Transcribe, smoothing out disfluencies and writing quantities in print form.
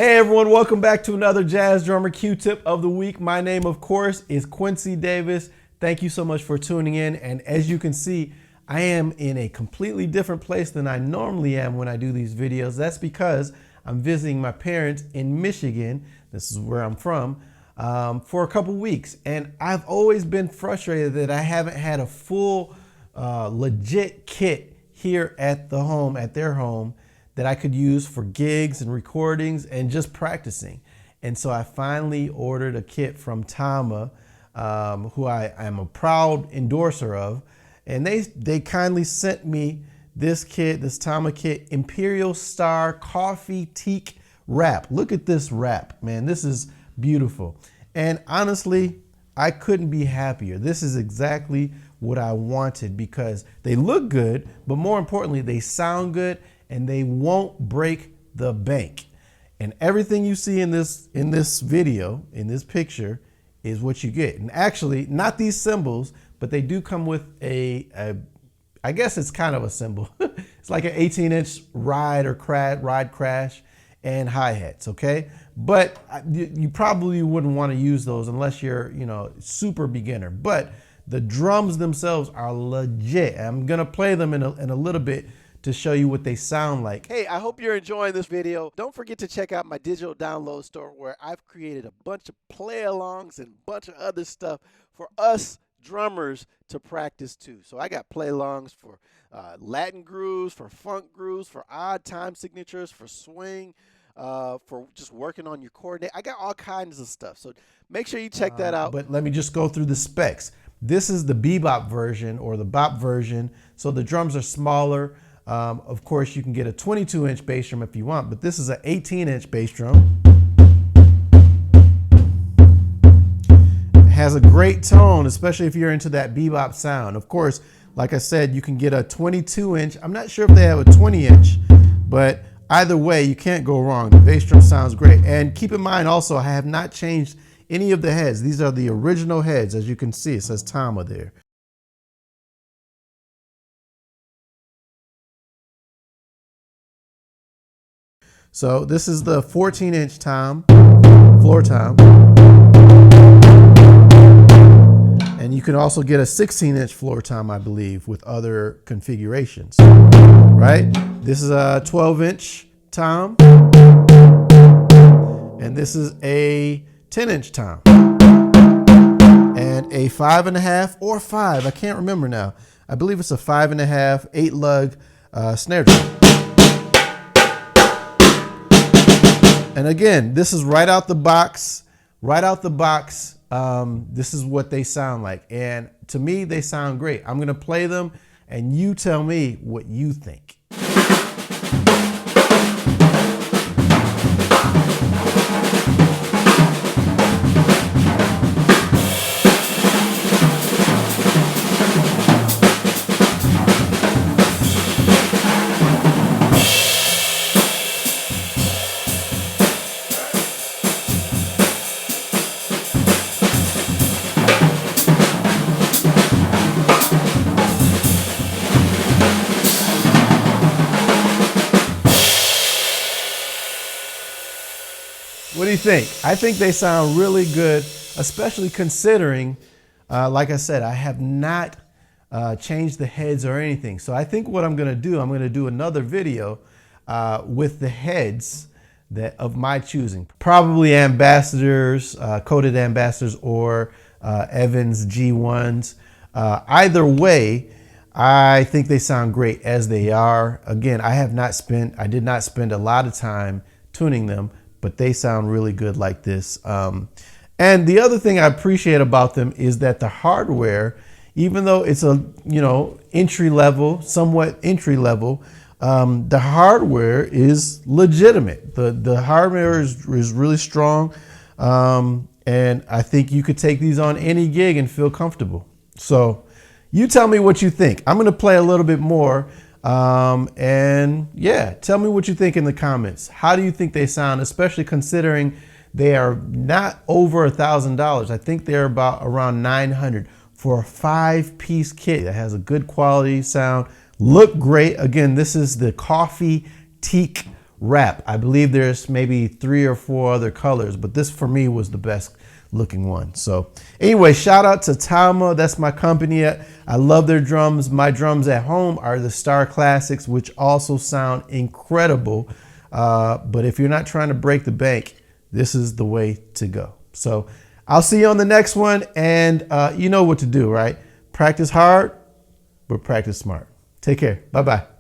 Hey everyone, welcome back to another Jazz Drummer Q-Tip of the week. My name, of course, is Quincy Davis. Thank you so much for tuning in. And as you can see, I am in a completely different place than I normally am when I do these videos. That's because I'm visiting my parents in Michigan. This is where I'm from, for a couple weeks. And I've always been frustrated that I haven't had a full, legit kit here at the home, at their home, that I could use for gigs and recordings and just practicing. And so I finally ordered a kit from Tama, who I am a proud endorser of. And they kindly sent me this kit, this Tama kit, Imperialstar Coffee Teak Wrap. Look at this wrap, man. This is beautiful. And honestly, I couldn't be happier. This is exactly what I wanted because they look good, but more importantly, they sound good and they won't break the bank. And everything you see in this video, in this picture, is what you get. And actually, not these cymbals, but they do come with I guess it's kind of a cymbal. It's like an 18-inch ride crash and hi-hats, okay? But you probably wouldn't want to use those unless you're, super beginner. But the drums themselves are legit. I'm gonna play them in a little bit to show you what they sound like. Hey, I hope you're enjoying this video. Don't forget to check out my digital download store where I've created a bunch of play-alongs and a bunch of other stuff for us drummers to practice too. So I got play-alongs for Latin grooves, for funk grooves, for odd time signatures, for swing, for just working on your coordinate. I got all kinds of stuff. So make sure you check that out. But let me just go through the specs. This is the bebop version or the bop version. So the drums are smaller. Of course, you can get a 22-inch bass drum if you want, but this is an 18-inch bass drum. It has a great tone, especially if you're into that bebop sound. Of course, like I said, you can get a 22-inch. I'm not sure if they have a 20-inch, but either way, you can't go wrong. The bass drum sounds great. And keep in mind also, I have not changed any of the heads. These are the original heads. As you can see, it says Tama there. So this is the 14-inch tom, floor tom. And you can also get a 16-inch floor tom, I believe, with other configurations, right? This is a 12-inch tom. And this is a 10-inch tom. And a 5.5 or 5, I can't remember now. I believe it's a 5.5, 8-lug snare drum. And again, this is right out the box, this is what they sound like. And to me, they sound great. I'm gonna play them and you tell me what you think. What do you think? I think they sound really good, especially considering, like I said, I have not changed the heads or anything. So I think what I'm gonna do another video with the heads of my choosing. Probably ambassadors, coated ambassadors, or Evans G1s. Either way, I think they sound great as they are. Again, I did not spend a lot of time tuning them, but they sound really good like this. And the other thing I appreciate about them is that the hardware, even though it's a entry level, somewhat entry level, the hardware is legitimate. The hardware is really strong, and I think you could take these on any gig and feel comfortable. So you tell me what you think. I'm gonna play a little bit more. And yeah, tell me what you think in the comments. How do you think they sound, especially considering they are not over $1,000. I think they're about around 900 for a 5-piece kit that has a good quality sound, look great. Again, this is the Coffee Teak wrap. I believe there's maybe 3 or 4 other colors, but this for me was the best looking one. So anyway, shout out to Tama. That's my company. I love their drums. My drums at home are the Star Classics, which also sound incredible. But if you're not trying to break the bank, this is the way to go. So I'll see you on the next one. And you know what to do, right? Practice hard, but practice smart. Take care. Bye-bye.